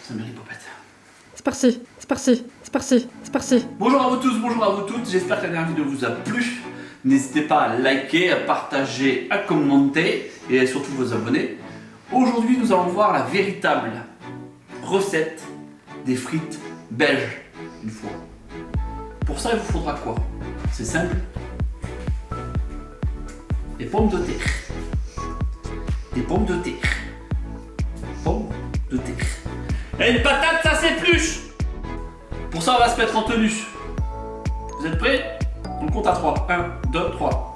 Ça mérite popette. C'est parti, c'est parti, c'est parti, c'est parti. Bonjour à vous tous, bonjour à vous toutes. J'espère que la dernière vidéo vous a plu. N'hésitez pas à liker, à partager, à commenter et surtout vous abonner. Aujourd'hui, nous allons voir la véritable recette des frites belges une fois. Pour ça, il vous faudra quoi? C'est simple. Des pommes de terre. Des pommes de terre. Pommes de terre. Et une patate, ça s'épluche. Pour ça, on va se mettre en tenue. Vous êtes prêts? On compte à 3. 1, 2, 3.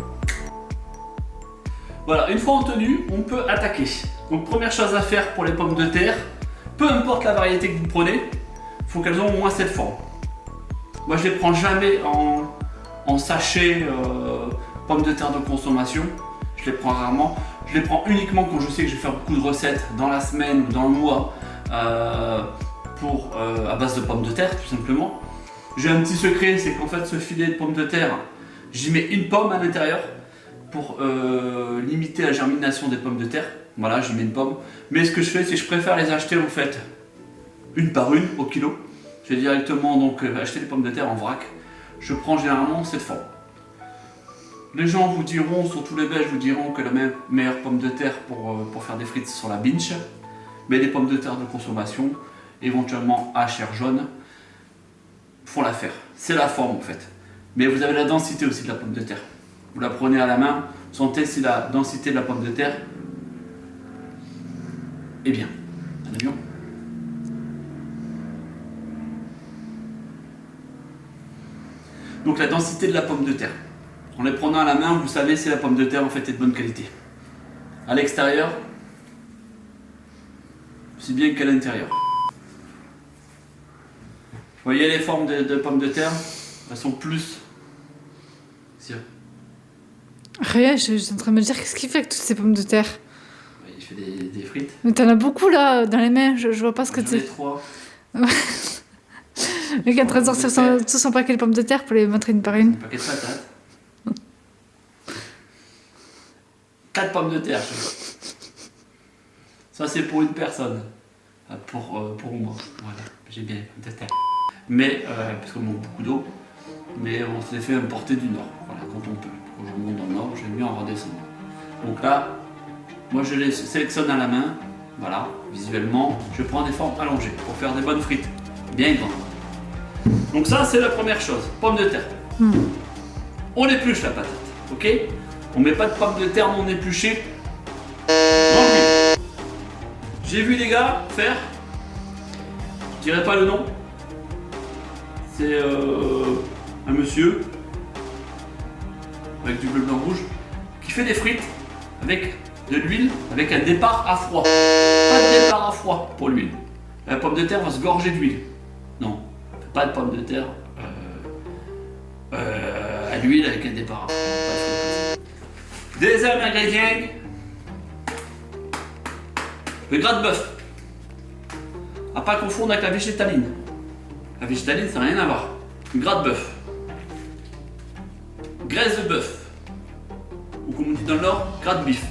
Voilà, une fois en tenue, on peut attaquer. Donc première chose à faire pour les pommes de terre, peu importe la variété que vous prenez, il faut qu'elles ont au moins cette forme. Moi je les prends jamais en sachet pommes de terre de consommation. Je les prends rarement. Je les prends uniquement quand je sais que je vais faire beaucoup de recettes dans la semaine ou dans le mois à base de pommes de terre tout simplement. J'ai un petit secret, c'est qu'en fait ce filet de pommes de terre, j'y mets une pomme à l'intérieur pour limiter la germination des pommes de terre. Voilà, j'y mets une pomme. Mais ce que je fais, c'est que je préfère les acheter en fait une par une au kilo. Je vais directement donc acheter les pommes de terre en vrac. Je prends généralement cette forme. Les gens vous diront, surtout les Belges, vous diront que la meilleure pomme de terre pour faire des frites, c'est sur la binge. Mais les pommes de terre de consommation, éventuellement hachère jaune, font l'affaire. C'est la forme en fait. Mais vous avez la densité aussi de la pomme de terre. Vous la prenez à la main, sentez si la densité de la pomme de terre est bien. Un avion. Donc la densité de la pomme de terre. En les prenant à la main, vous savez si la pomme de terre en fait est de bonne qualité. À l'extérieur, aussi bien qu'à l'intérieur. Vous voyez les formes de pommes de terre? Elles sont plus... Rien, je suis en train de me dire qu'est-ce qu'il fait avec toutes ces pommes de terre. Il fait des frites. Mais t'en as beaucoup là dans les mains, je vois pas ce que J'en ai tu... 3. Le gars est en train de sortir tout son paquet de pommes de terre pour les mettre une par une. Un paquet de patates. 4 pommes de terre. Ça c'est pour une personne. Pour moi. Voilà. J'ai bien les pommes de terre. Mais, parce qu'on manque beaucoup d'eau. Mais on s'est fait importer du nord. Voilà, quand on peut. Quand je monte dans le nord, j'aime mieux en redescendre. Donc là, moi je les sélectionne à la main. Voilà, visuellement, je prends des formes allongées pour faire des bonnes frites. Bien grandes. Donc ça c'est la première chose, pommes de terre. On épluche la patate, ok? On met pas de pommes de terre non épluchées dans l'huile. J'ai vu les gars faire, je dirais pas le nom, c'est un monsieur avec du bleu blanc rouge qui fait des frites avec de l'huile avec un départ à froid. Pas de départ à froid pour l'huile. La pomme de terre va se gorger d'huile. Non. Pas de pommes de terre à l'huile avec un départ. Deuxième ingrédient, le gras de bœuf. À pas confondre avec la végétaline. La végétaline, ça n'a rien à voir. Le gras de bœuf. Graisse de bœuf. Ou comme on dit dans le Nord, gras de bif.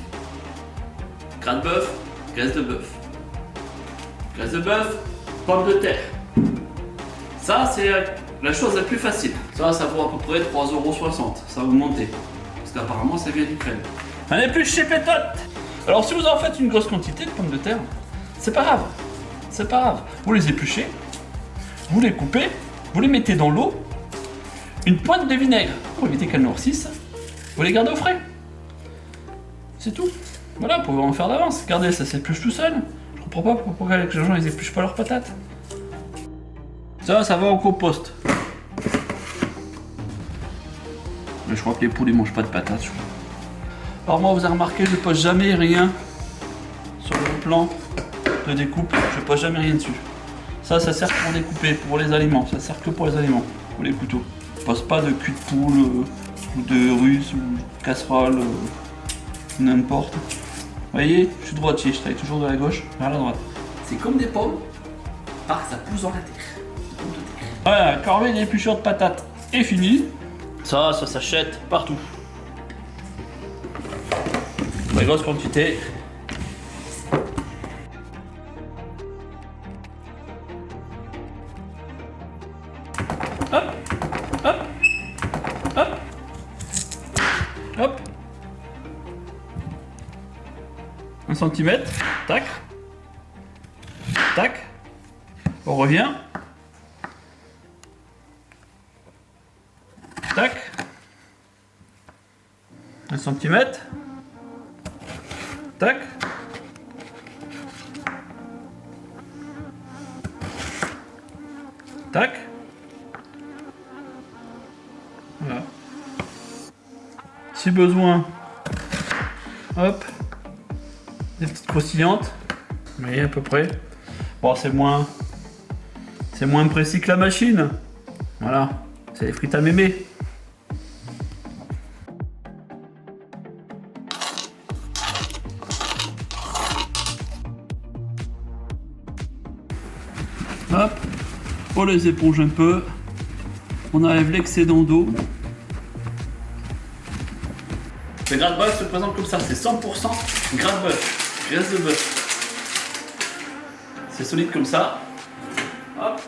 Gras de bœuf, graisse de bœuf. Graisse de bœuf, pommes de terre. Ça, c'est la chose la plus facile. Ça vaut à peu près 3,60 €. Ça va augmenter. Parce qu'apparemment, ça vient d'Ukraine. Un épluche chez Pétote. Alors, si vous en faites une grosse quantité de pommes de terre, c'est pas grave. C'est pas grave. Vous les épluchez, vous les coupez, vous les mettez dans l'eau, une pointe de vinaigre pour éviter qu'elles noircissent, vous les gardez au frais. C'est tout. Voilà, vous pouvez en faire d'avance. Regardez, ça s'épluche tout seul. Je comprends pas pourquoi les gens ils épluchent pas leurs patates. Ça va au compost. Mais je crois que les poules ils mangent pas de patates. Je crois. Alors moi vous avez remarqué, je pose jamais rien sur le plan de découpe. Je pose jamais rien dessus. Ça sert pour découper, pour les aliments. Ça sert que pour les aliments, pour les couteaux. Je pose pas de cul de poule ou de russe ou de casserole, n'importe. Vous voyez, je suis droitier, je travaille toujours de la gauche vers la droite. C'est comme des pommes, par que ça pousse dans la terre. Voilà, la corvée d'épluchure de patates est finie. Ça s'achète partout. La grosse quantité. centimètre. Tac. Tac. On revient. Tac. 1 centimètre. Tac. Tac. Voilà. Si besoin, hop, des petites croustillantes. Vous voyez à peu près. Bon, c'est moins précis que la machine. Voilà, c'est les frites à mémé. Hop, on les éponge un peu. On enlève l'excédent d'eau. Le gras de bœuf se présente comme ça, c'est 100% gras de bœuf, graisse de bœuf. C'est solide comme ça. Hop,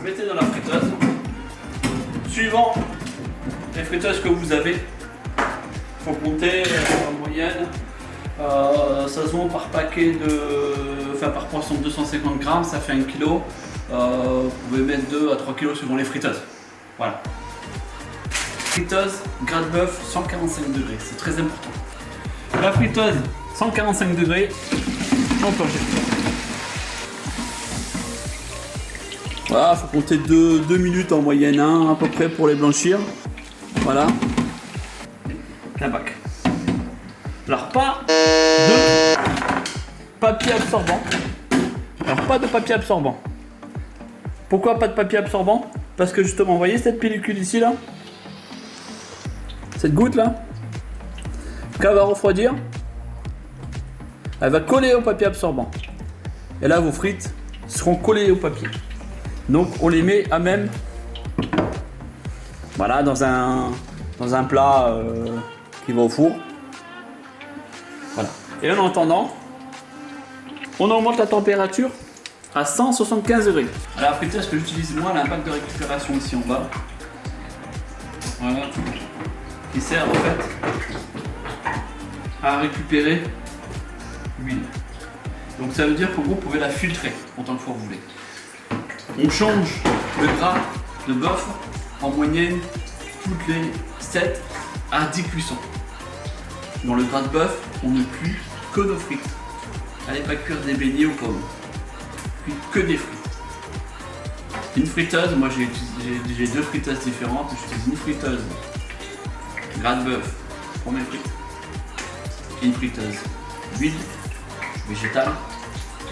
mettez dans la friteuse. Suivant les friteuses que vous avez, il faut compter en moyenne. Ça se vend par paquet de. Enfin, par poisson de 250 grammes, ça fait 1 kg. Vous pouvez mettre 2 à 3 kg suivant les friteuses. Voilà. Friteuse, gras de bœuf, 145 degrés, c'est très important. La friteuse, 145 degrés, on plonge. Voilà, il faut compter 2 minutes en moyenne, à peu près pour les blanchir. Voilà. Tabac. Alors, pas de papier absorbant. Alors, pas de papier absorbant. Pourquoi pas de papier absorbant? Parce que justement, vous voyez cette pellicule ici là? Cette goutte là, quand elle va refroidir, elle va coller au papier absorbant. Et là, vos frites seront collées au papier. Donc, on les met à même, voilà, dans un plat qui va au four. Voilà. Et en attendant, on augmente la température à 175 degrés. Alors, la friteuse que j'utilise moi, elle a un pack de récupération ici en bas. Voilà. Qui sert en fait à récupérer l'huile. Donc ça veut dire qu'en gros vous pouvez la filtrer autant de fois que vous voulez. On change le gras de bœuf en moyenne toutes les 7 à 10 cuissons. Dans le gras de bœuf, on ne cuit que nos frites. Allez pas cuire des beignets ou pommes. On cuit que des frites. Une friteuse, moi j'ai 2 friteuses différentes. J'utilise une friteuse gras de bœuf pour mes frites et une friteuse d'huile végétale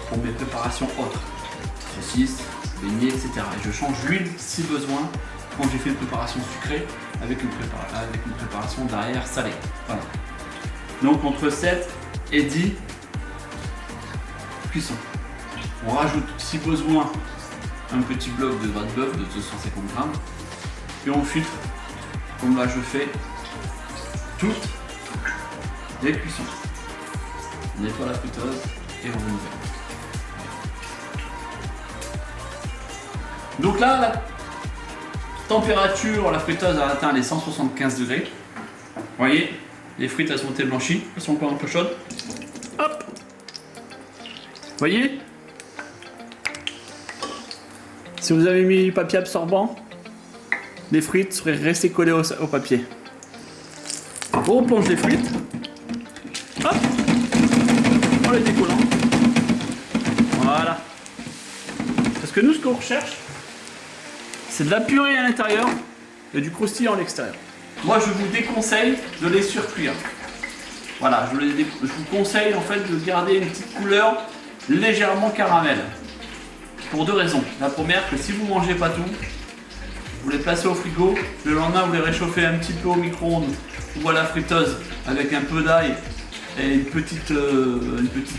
pour mes préparations autres, saucisses, beignets, etc. Et je change l'huile si besoin quand j'ai fait une préparation sucrée avec une préparation derrière salée. Voilà. Donc entre 7 et 10 cuissons. On rajoute si besoin un petit bloc de gras de bœuf de 250 grammes et on filtre comme là je fais toutes les cuissons. On nettoie la friteuse et on renouvelle. Donc là, la température, la friteuse a atteint les 175 degrés. Vous voyez, les frites elles sont été blanchies, elles sont encore un peu chaudes. Hop. Vous voyez, si vous avez mis du papier absorbant, les frites seraient restées collées au papier. On plonge les frites, hop, en les décollant. Voilà. Parce que nous, ce qu'on recherche, c'est de la purée à l'intérieur et du croustillant à l'extérieur. Moi, je vous déconseille de les surcuire. Voilà, je vous conseille en fait de garder une petite couleur légèrement caramel. Pour 2 raisons. La première, que si vous ne mangez pas tout, vous les placez au frigo, le lendemain vous les réchauffez un petit peu au micro-ondes ou à la friteuse avec un peu d'ail et une petite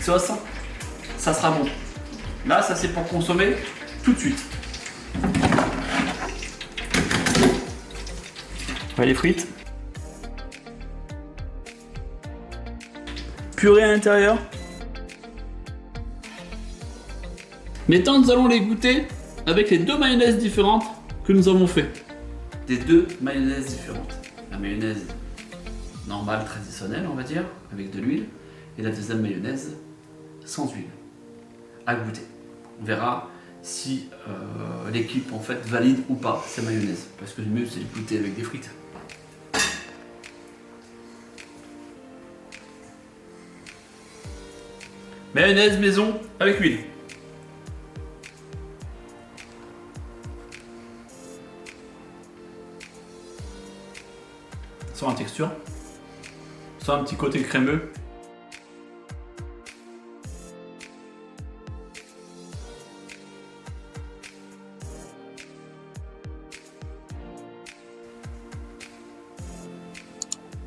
sauce, ça sera bon. Là, ça c'est pour consommer tout de suite. Voilà les frites. Purée à l'intérieur. Maintenant, nous allons les goûter avec les 2 mayonnaises différentes que nous avons fait. Des 2 mayonnaises différentes. La mayonnaise normale, traditionnelle, on va dire, avec de l'huile. Et la deuxième mayonnaise sans huile. À goûter. On verra si l'équipe en fait valide ou pas ces mayonnaises. Parce que le mieux c'est de goûter avec des frites. Mayonnaise maison avec huile. Sans la texture. Sans un petit côté crémeux.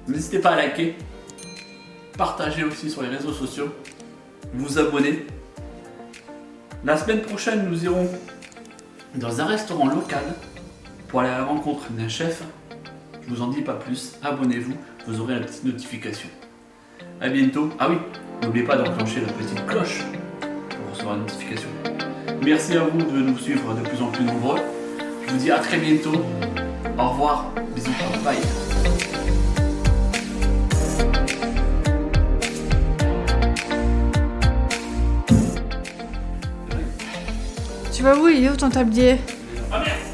N'hésitez pas à liker, partager aussi sur les réseaux sociaux, vous abonner. La semaine prochaine, nous irons dans un restaurant local pour aller à la rencontre d'un chef. Je vous en dis pas plus, abonnez-vous, vous aurez la petite notification. A bientôt. Ah oui, n'oubliez pas d'enclencher la petite cloche pour recevoir la notification. Merci à vous de nous suivre de plus en plus nombreux. Je vous dis à très bientôt. Au revoir, bisous, bye. Tu vas où? Il est où ton tablier? Ah merde!